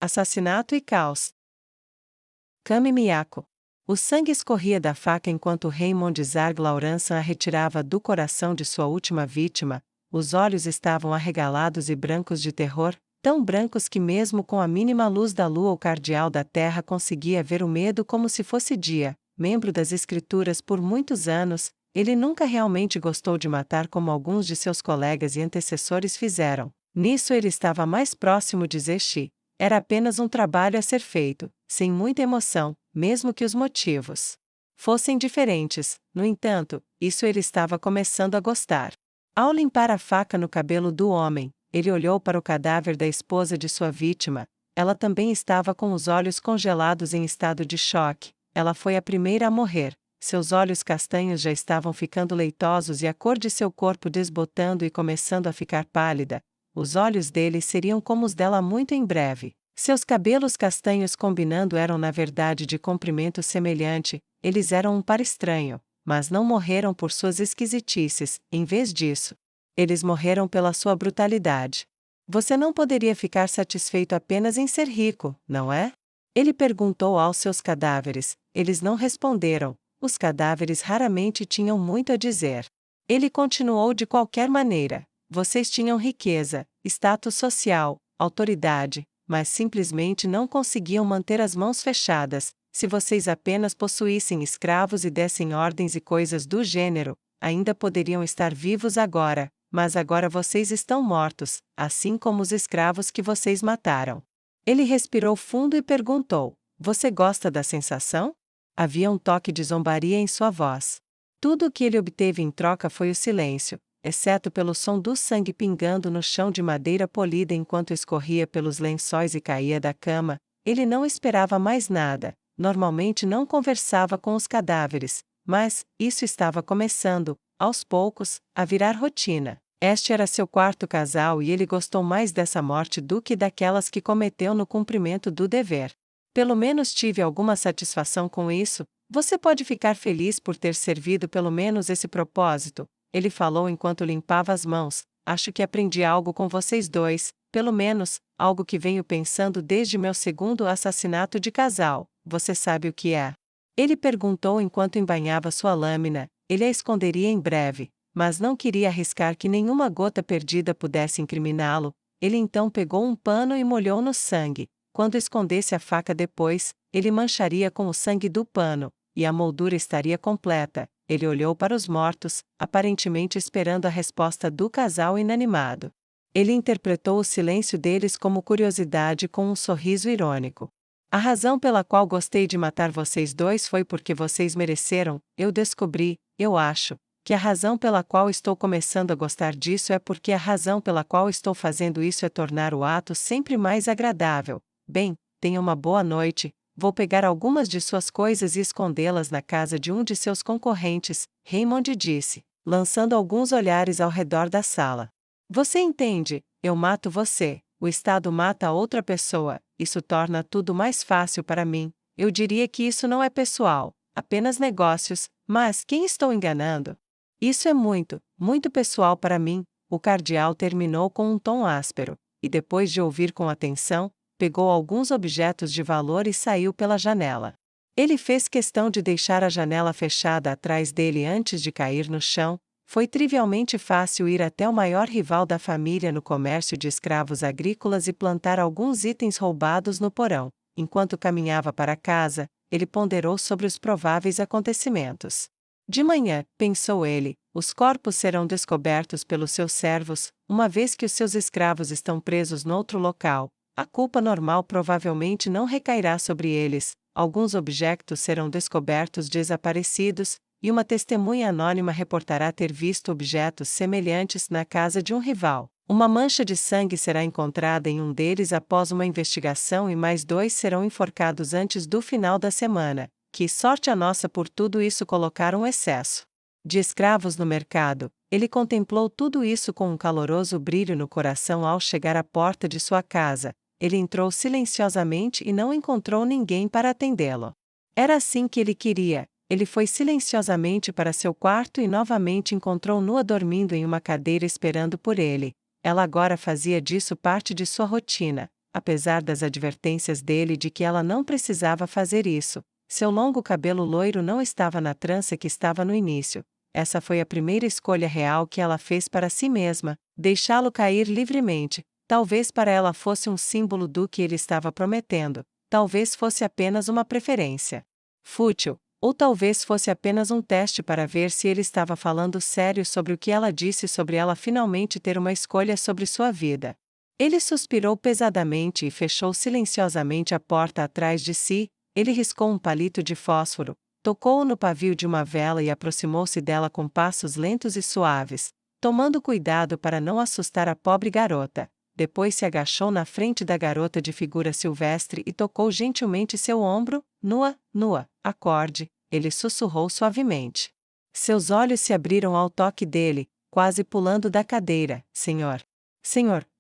assassinato e caos. Kami Miyako. O sangue escorria da faca enquanto Raymond Zarg Lauransan a retirava do coração de sua última vítima. Os olhos estavam arregalados e brancos de terror, tão brancos que mesmo com a mínima luz da lua o cardeal da terra conseguia ver o medo como se fosse dia. Membro das escrituras por muitos anos, ele nunca realmente gostou de matar como alguns de seus colegas e antecessores fizeram. Nisso ele estava mais próximo de Zeshi. Era apenas um trabalho a ser feito, sem muita emoção, mesmo que os motivos fossem diferentes. No entanto, isso ele estava começando a gostar. Ao limpar a faca no cabelo do homem, ele olhou para o cadáver da esposa de sua vítima. Ela também estava com os olhos congelados em estado de choque. Ela foi a primeira a morrer. Seus olhos castanhos já estavam ficando leitosos e a cor de seu corpo desbotando e começando a ficar pálida. Os olhos dele seriam como os dela muito em breve. Seus cabelos castanhos combinando eram na verdade de comprimento semelhante. Eles eram um par estranho, mas não morreram por suas esquisitices. Em vez disso, eles morreram pela sua brutalidade. Você não poderia ficar satisfeito apenas em ser rico, não é? Ele perguntou aos seus cadáveres. Eles não responderam. Os cadáveres raramente tinham muito a dizer. Ele continuou de qualquer maneira. Vocês tinham riqueza, status social, autoridade, mas simplesmente não conseguiam manter as mãos fechadas. Se vocês apenas possuíssem escravos e dessem ordens e coisas do gênero, ainda poderiam estar vivos agora, mas agora vocês estão mortos, assim como os escravos que vocês mataram. Ele respirou fundo e perguntou: Você gosta da sensação? Havia um toque de zombaria em sua voz. Tudo o que ele obteve em troca foi o silêncio, exceto pelo som do sangue pingando no chão de madeira polida enquanto escorria pelos lençóis e caía da cama. Ele não esperava mais nada. Normalmente não conversava com os cadáveres, mas isso estava começando, aos poucos, a virar rotina. Este era seu quarto casal e ele gostou mais dessa morte do que daquelas que cometeu no cumprimento do dever. Pelo menos tive alguma satisfação com isso. Você pode ficar feliz por ter servido pelo menos esse propósito, ele falou enquanto limpava as mãos. Acho que aprendi algo com vocês dois, pelo menos, algo que venho pensando desde meu segundo assassinato de casal. Você sabe o que é? Ele perguntou enquanto embainhava sua lâmina. Ele a esconderia em breve, mas não queria arriscar que nenhuma gota perdida pudesse incriminá-lo. Ele então pegou um pano e molhou no sangue. Quando escondesse a faca depois, ele mancharia com o sangue do pano, e a moldura estaria completa. Ele olhou para os mortos, aparentemente esperando a resposta do casal inanimado. Ele interpretou o silêncio deles como curiosidade com um sorriso irônico. A razão pela qual gostei de matar vocês dois foi porque vocês mereceram. Eu descobri, eu acho, que a razão pela qual estou começando a gostar disso é porque a razão pela qual estou fazendo isso é tornar o ato sempre mais agradável. Bem, tenha uma boa noite. Vou pegar algumas de suas coisas e escondê-las na casa de um de seus concorrentes, Raymond disse, lançando alguns olhares ao redor da sala. Você entende? Eu mato você. O Estado mata outra pessoa. Isso torna tudo mais fácil para mim. Eu diria que isso não é pessoal, apenas negócios, mas quem estou enganando? Isso é muito, muito pessoal para mim. O cardeal terminou com um tom áspero, e depois de ouvir com atenção, pegou alguns objetos de valor e saiu pela janela. Ele fez questão de deixar a janela fechada atrás dele antes de cair no chão. Foi trivialmente fácil ir até o maior rival da família no comércio de escravos agrícolas e plantar alguns itens roubados no porão. Enquanto caminhava para casa, ele ponderou sobre os prováveis acontecimentos. De manhã, pensou ele, os corpos serão descobertos pelos seus servos, uma vez que os seus escravos estão presos noutro local. A culpa normal provavelmente não recairá sobre eles. Alguns objetos serão descobertos desaparecidos, e uma testemunha anônima reportará ter visto objetos semelhantes na casa de um rival. Uma mancha de sangue será encontrada em um deles após uma investigação e mais 2 serão enforcados antes do final da semana. Que sorte a nossa por tudo isso colocar um excesso de escravos no mercado. Ele contemplou tudo isso com um caloroso brilho no coração ao chegar à porta de sua casa. Ele entrou silenciosamente e não encontrou ninguém para atendê-lo. Era assim que ele queria. Ele foi silenciosamente para seu quarto e novamente encontrou Nua dormindo em uma cadeira esperando por ele. Ela agora fazia disso parte de sua rotina. apesar das advertências dele de que ela não precisava fazer isso. Seu longo cabelo loiro não estava na trança que estava no início. Essa foi a primeira escolha real que ela fez para si mesma, deixá-lo cair livremente. Talvez para ela fosse um símbolo do que ele estava prometendo, talvez fosse apenas uma preferência fútil, ou talvez fosse apenas um teste para ver se ele estava falando sério sobre o que ela disse sobre ela finalmente ter uma escolha sobre sua vida. Ele suspirou pesadamente e fechou silenciosamente a porta atrás de si. Ele riscou um palito de fósforo, tocou-o no pavio de uma vela e aproximou-se dela com passos lentos e suaves, tomando cuidado para não assustar a pobre garota. Depois se agachou na frente da garota de figura silvestre e tocou gentilmente seu ombro. Nua, acorde, ele sussurrou suavemente. Seus olhos se abriram ao toque dele, quase pulando da cadeira. Senhor,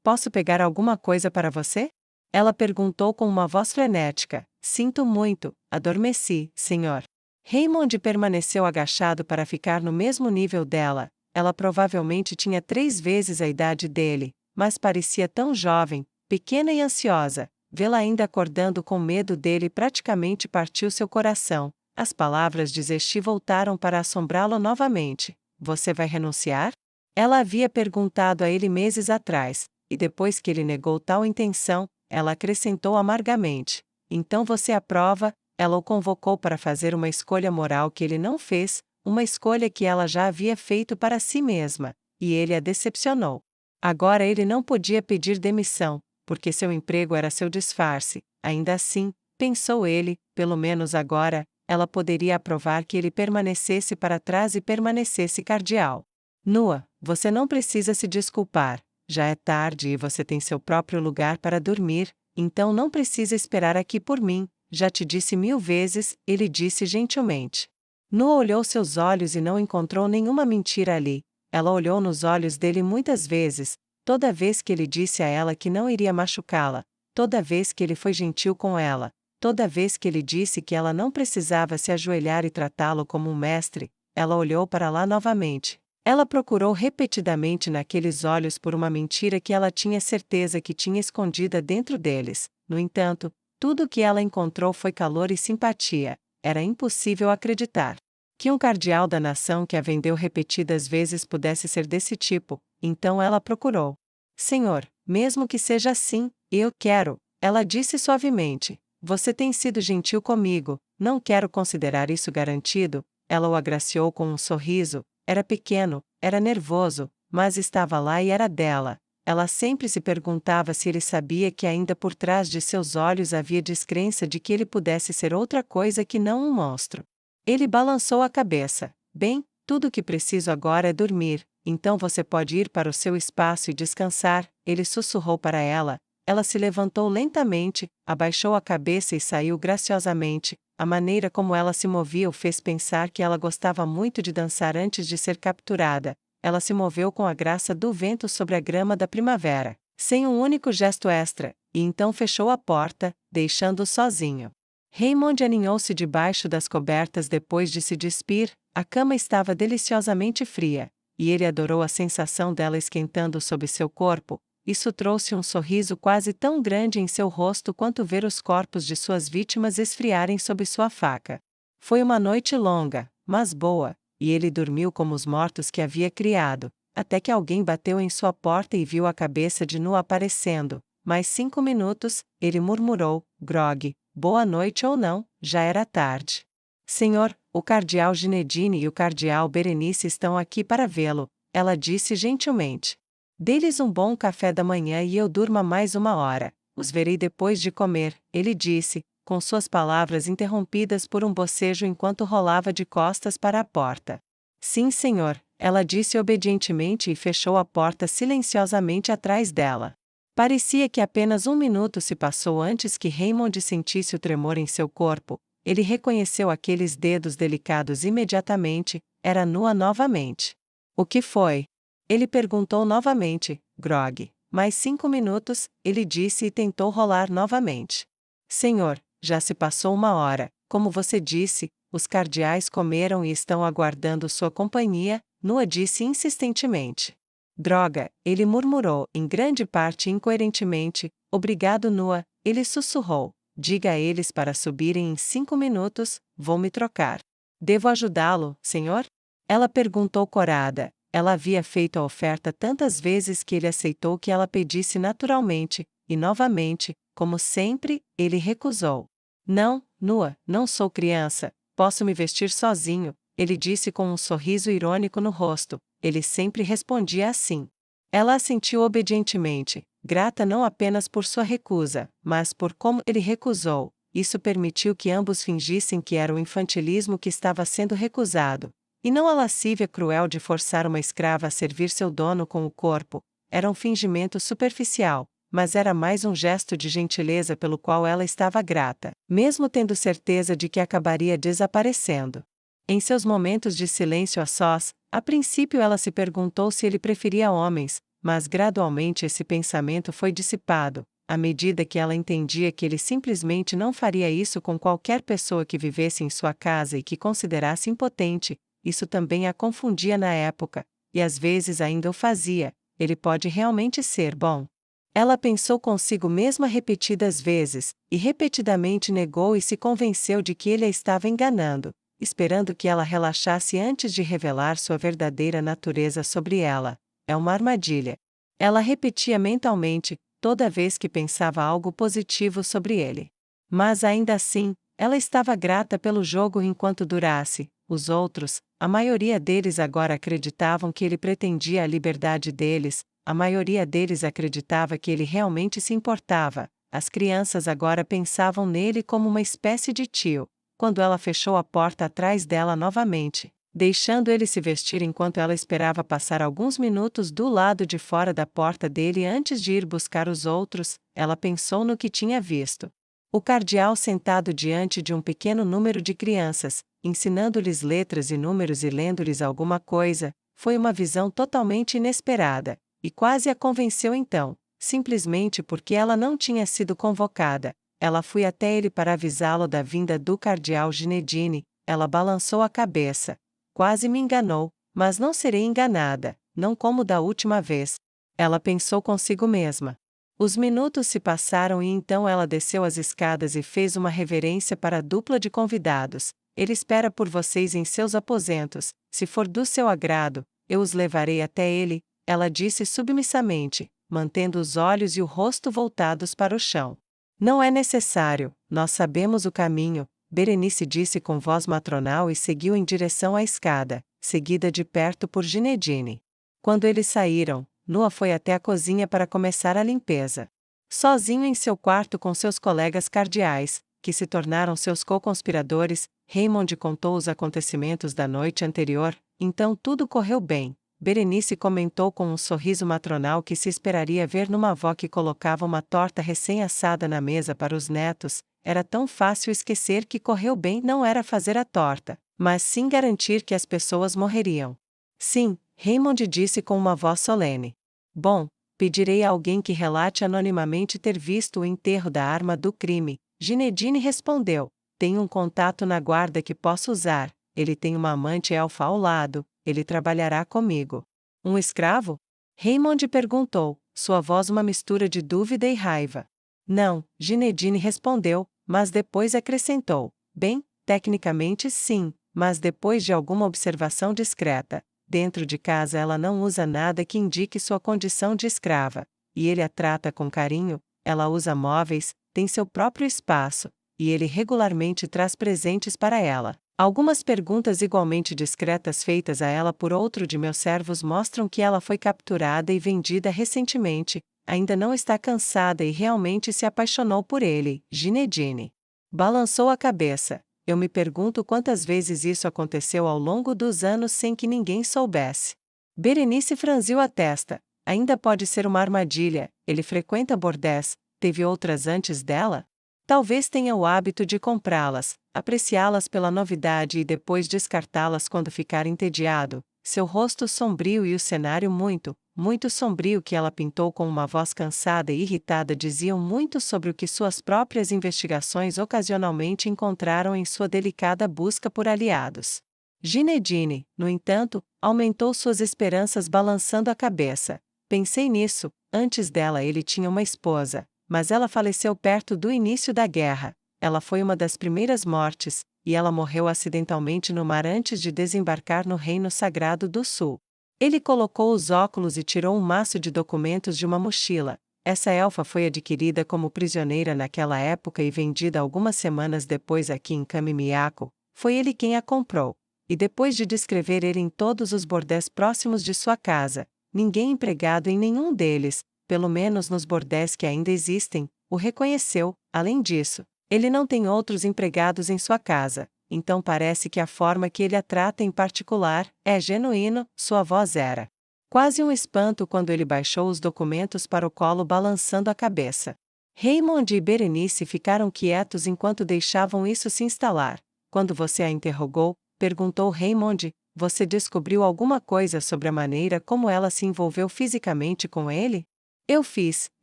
posso pegar alguma coisa para você? Ela perguntou com uma voz frenética. Sinto muito, adormeci, senhor. Raymond permaneceu agachado para ficar no mesmo nível dela. Ela provavelmente tinha 3 vezes a idade dele, mas parecia tão jovem, pequena e ansiosa. Vê-la ainda acordando com medo dele praticamente partiu seu coração. As palavras de Zesti voltaram para assombrá-lo novamente. Você vai renunciar? Ela havia perguntado a ele meses atrás, e depois que ele negou tal intenção, ela acrescentou amargamente. Então você aprova? Ela o convocou para fazer uma escolha moral que ele não fez, uma escolha que ela já havia feito para si mesma, e ele a decepcionou. Agora ele não podia pedir demissão, porque seu emprego era seu disfarce. Ainda assim, pensou ele, pelo menos agora, ela poderia aprovar que ele permanecesse para trás e permanecesse cardeal. Nua, você não precisa se desculpar, já é tarde e você tem seu próprio lugar para dormir, então não precisa esperar aqui por mim, já te disse 1000 vezes, ele disse gentilmente. Nua olhou seus olhos e não encontrou nenhuma mentira ali. Ela olhou nos olhos dele muitas vezes, toda vez que ele disse a ela que não iria machucá-la, toda vez que ele foi gentil com ela, toda vez que ele disse que ela não precisava se ajoelhar e tratá-lo como um mestre, ela olhou para lá novamente. Ela procurou repetidamente naqueles olhos por uma mentira que ela tinha certeza que tinha escondida dentro deles. No entanto, tudo o que ela encontrou foi calor e simpatia. Era impossível acreditar que um cardeal da nação que a vendeu repetidas vezes pudesse ser desse tipo. Então ela procurou. Senhor, mesmo que seja assim, eu quero, ela disse suavemente. Você tem sido gentil comigo, não quero considerar isso garantido. Ela o agraciou com um sorriso. Era pequeno, era nervoso, mas estava lá e era dela. Ela sempre se perguntava se ele sabia que ainda por trás de seus olhos havia descrença de que ele pudesse ser outra coisa que não um monstro. Ele balançou a cabeça. Bem, tudo o que preciso agora é dormir, então você pode ir para o seu espaço e descansar, ele sussurrou para ela. Ela se levantou lentamente, abaixou a cabeça e saiu graciosamente. A maneira como ela se movia o fez pensar que ela gostava muito de dançar antes de ser capturada. Ela se moveu com a graça do vento sobre a grama da primavera, sem um único gesto extra, e então fechou a porta, deixando-o sozinho. Raymond aninhou-se debaixo das cobertas depois de se despir. A cama estava deliciosamente fria, e ele adorou a sensação dela esquentando sob seu corpo. Isso trouxe um sorriso quase tão grande em seu rosto quanto ver os corpos de suas vítimas esfriarem sob sua faca. Foi uma noite longa, mas boa, e ele dormiu como os mortos que havia criado, até que alguém bateu em sua porta e viu a cabeça de Nu aparecendo. Mais 5 minutos, ele murmurou, grogue, boa noite ou não, já era tarde. Senhor, o cardeal Ginedine e o cardeal Berenice estão aqui para vê-lo, ela disse gentilmente. Dê-lhes um bom café da manhã e eu durma mais 1 hora. Os verei depois de comer, ele disse, com suas palavras interrompidas por um bocejo enquanto rolava de costas para a porta. Sim, senhor, ela disse obedientemente e fechou a porta silenciosamente atrás dela. Parecia que apenas 1 minuto se passou antes que Raymond sentisse o tremor em seu corpo. Ele reconheceu aqueles dedos delicados imediatamente. Era nua novamente. O que foi? Ele perguntou novamente, grogue. Mais 5 minutos, ele disse e tentou rolar novamente. Senhor, já se passou 1 hora, como você disse, os cardeais comeram e estão aguardando sua companhia, Nua disse insistentemente. Droga, ele murmurou, em grande parte incoerentemente. Obrigado, Nua, ele sussurrou. Diga a eles para subirem em 5 minutos, vou me trocar. Devo ajudá-lo, senhor? Ela perguntou corada. Ela havia feito a oferta tantas vezes que ele aceitou que ela pedisse naturalmente, e novamente, como sempre, ele recusou. Não, Nua, não sou criança, posso me vestir sozinho, ele disse com um sorriso irônico no rosto. Ele sempre respondia assim. Ela assentiu obedientemente, grata não apenas por sua recusa, mas por como ele recusou. Isso permitiu que ambos fingissem que era o infantilismo que estava sendo recusado, e não a lascívia cruel de forçar uma escrava a servir seu dono com o corpo. Era um fingimento superficial, mas era mais um gesto de gentileza pelo qual ela estava grata, mesmo tendo certeza de que acabaria desaparecendo. Em seus momentos de silêncio a sós, a princípio ela se perguntou se ele preferia homens, mas gradualmente esse pensamento foi dissipado, à medida que ela entendia que ele simplesmente não faria isso com qualquer pessoa que vivesse em sua casa e que considerasse impotente. Isso também a confundia na época, e às vezes ainda o fazia. Ele pode realmente ser bom. Ela pensou consigo mesma repetidas vezes, e repetidamente negou e se convenceu de que ele a estava enganando, esperando que ela relaxasse antes de revelar sua verdadeira natureza sobre ela. É uma armadilha. Ela repetia mentalmente, toda vez que pensava algo positivo sobre ele. Mas ainda assim, ela estava grata pelo jogo enquanto durasse. Os outros, a maioria deles agora acreditavam que ele pretendia a liberdade deles, a maioria deles acreditava que ele realmente se importava. As crianças agora pensavam nele como uma espécie de tio. Quando ela fechou a porta atrás dela novamente, deixando ele se vestir enquanto ela esperava passar alguns minutos do lado de fora da porta dele antes de ir buscar os outros, ela pensou no que tinha visto. O cardeal sentado diante de um pequeno número de crianças, ensinando-lhes letras e números e lendo-lhes alguma coisa, foi uma visão totalmente inesperada, e quase a convenceu então, simplesmente porque ela não tinha sido convocada. Ela foi até ele para avisá-lo da vinda do cardeal Ginedine. Ela balançou a cabeça. Quase me enganou, mas não serei enganada, não como da última vez. Ela pensou consigo mesma. Os minutos se passaram e então ela desceu as escadas e fez uma reverência para a dupla de convidados. Ele espera por vocês em seus aposentos. Se for do seu agrado, eu os levarei até ele, ela disse submissamente, mantendo os olhos e o rosto voltados para o chão. Não é necessário, nós sabemos o caminho, Berenice disse com voz matronal e seguiu em direção à escada, seguida de perto por Ginedine. Quando eles saíram, Nua foi até a cozinha para começar a limpeza. Sozinho em seu quarto com seus colegas cardeais, que se tornaram seus co-conspiradores, Raymond contou os acontecimentos da noite anterior. Então tudo correu bem. Berenice comentou com um sorriso matronal que se esperaria ver numa avó que colocava uma torta recém-assada na mesa para os netos. Era tão fácil esquecer que correu bem não era fazer a torta, mas sim garantir que as pessoas morreriam. Sim, Raymond disse com uma voz solene. Bom, pedirei a alguém que relate anonimamente ter visto o enterro da arma do crime. Ginedine respondeu. Tenho um contato na guarda que posso usar. Ele tem uma amante elfa ao lado. Ele trabalhará comigo. Um escravo? Raymond perguntou, sua voz uma mistura de dúvida e raiva. Não, Ginedine respondeu, mas depois acrescentou. Bem, tecnicamente sim, mas depois de alguma observação discreta. Dentro de casa ela não usa nada que indique sua condição de escrava, e ele a trata com carinho, ela usa móveis, tem seu próprio espaço, e ele regularmente traz presentes para ela. Algumas perguntas igualmente discretas feitas a ela por outro de meus servos mostram que ela foi capturada e vendida recentemente, ainda não está cansada e realmente se apaixonou por ele. Ginedine balançou a cabeça. Eu me pergunto quantas vezes isso aconteceu ao longo dos anos sem que ninguém soubesse. Berenice franziu a testa. Ainda pode ser uma armadilha. Ele frequenta bordéis. Teve outras antes dela? Talvez tenha o hábito de comprá-las, apreciá-las pela novidade e depois descartá-las quando ficar entediado. Seu rosto sombrio e o cenário muito sombrio que ela pintou com uma voz cansada e irritada diziam muito sobre o que suas próprias investigações ocasionalmente encontraram em sua delicada busca por aliados. Ginedine, no entanto, aumentou suas esperanças balançando a cabeça. Pensei nisso, antes dela ele tinha uma esposa, mas ela faleceu perto do início da guerra. Ela foi uma das primeiras mortes, e ela morreu acidentalmente no mar antes de desembarcar no Reino Sagrado do Sul. Ele colocou os óculos e tirou um maço de documentos de uma mochila. Essa elfa foi adquirida como prisioneira naquela época e vendida algumas semanas depois aqui em Kami-Miyako. Foi ele quem a comprou. E depois de descrever ele em todos os bordéis próximos de sua casa, ninguém empregado em nenhum deles, pelo menos nos bordéis que ainda existem, o reconheceu. Além disso, ele não tem outros empregados em sua casa, então parece que a forma que ele a trata em particular é genuíno. Sua voz era quase um espanto quando ele baixou os documentos para o colo balançando a cabeça. Raymond e Berenice ficaram quietos enquanto deixavam isso se instalar. Quando você a interrogou, perguntou Raymond, você descobriu alguma coisa sobre a maneira como ela se envolveu fisicamente com ele? Eu fiz,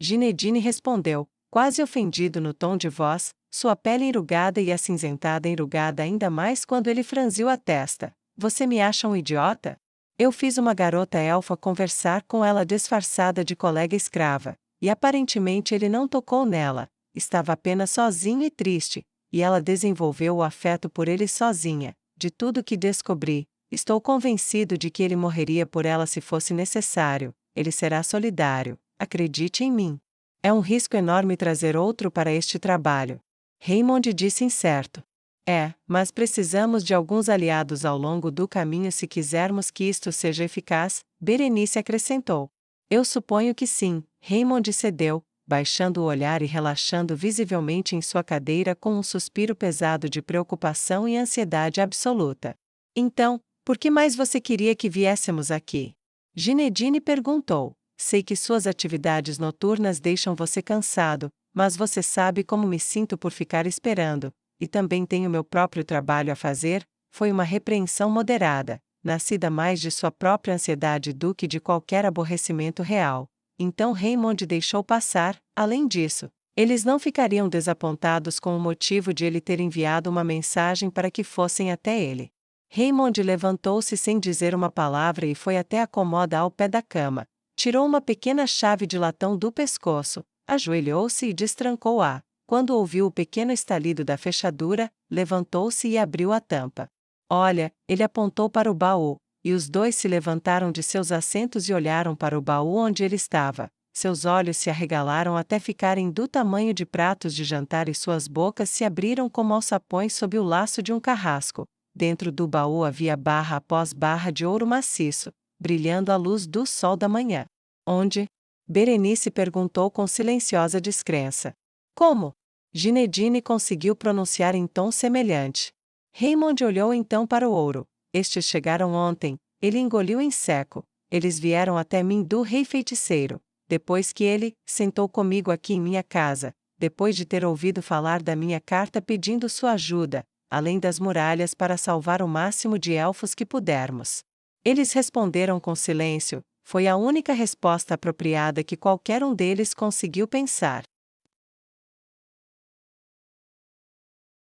Ginedine respondeu, quase ofendido no tom de voz, sua pele enrugada e acinzentada enrugada ainda mais quando ele franziu a testa. Você me acha um idiota? Eu fiz uma garota elfa conversar com ela disfarçada de colega escrava, e aparentemente ele não tocou nela, estava apenas sozinho e triste, e ela desenvolveu o afeto por ele sozinha. De tudo que descobri, estou convencido de que ele morreria por ela se fosse necessário. Ele será solidário, acredite em mim. É um risco enorme trazer outro para este trabalho. Raymond disse incerto. Mas precisamos de alguns aliados ao longo do caminho se quisermos que isto seja eficaz, Berenice acrescentou. Eu suponho que sim, Raymond cedeu, baixando o olhar e relaxando visivelmente em sua cadeira com um suspiro pesado de preocupação e ansiedade absoluta. Então, por que mais você queria que viéssemos aqui? Ginedine perguntou. Sei que suas atividades noturnas deixam você cansado, mas você sabe como me sinto por ficar esperando, e também tenho meu próprio trabalho a fazer. Foi uma repreensão moderada, nascida mais de sua própria ansiedade do que de qualquer aborrecimento real. Então Raymond deixou passar. Além disso, eles não ficariam desapontados com o motivo de ele ter enviado uma mensagem para que fossem até ele. Raymond levantou-se sem dizer uma palavra e foi até a cômoda ao pé da cama. Tirou uma pequena chave de latão do pescoço, ajoelhou-se e destrancou-a. Quando ouviu o pequeno estalido da fechadura, levantou-se e abriu a tampa. Olha, ele apontou para o baú, e os dois se levantaram de seus assentos e olharam para o baú onde ele estava. Seus olhos se arregalaram até ficarem do tamanho de pratos de jantar e suas bocas se abriram como alçapões sob o laço de um carrasco. Dentro do baú havia barra após barra de ouro maciço, brilhando à luz do sol da manhã. Onde? Berenice perguntou com silenciosa descrença. Como? Ginedine conseguiu pronunciar em tom semelhante. Raymond olhou então para o ouro. Estes chegaram ontem, ele engoliu em seco. Eles vieram até mim do rei feiticeiro, depois que ele sentou comigo aqui em minha casa, depois de ter ouvido falar da minha carta pedindo sua ajuda, além das muralhas para salvar o máximo de elfos que pudermos. Eles responderam com silêncio, foi a única resposta apropriada que qualquer um deles conseguiu pensar.